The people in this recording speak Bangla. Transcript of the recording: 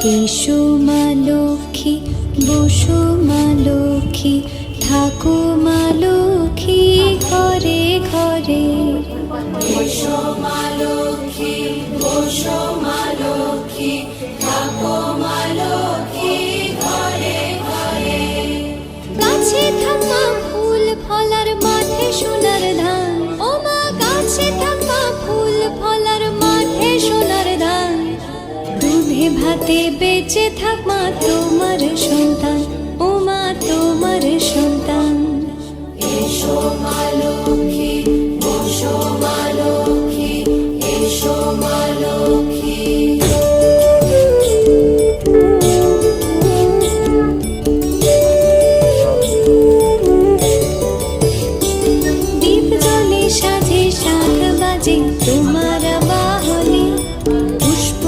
এসো মা লক্ষ্মী, বসো মা লক্ষ্মী, থাকো মা লক্ষ্মী ঘরে ঘরে। এসো মা লক্ষ্মী, বসো মা লক্ষ্মী, থাকো মা লক্ষ্মী ঘরে ঘরে। গাছে থাকা ফুল ফলার মাঠে সোনার ধান, ও মা গাছে থাকা ফুল ফলার মাঠে সোনার ধান। দুধে ভাতে বেঁচে থাক মা তোমার সন্তান, ও মা তোমার সন্তান। এসো মা লক্ষ্মী।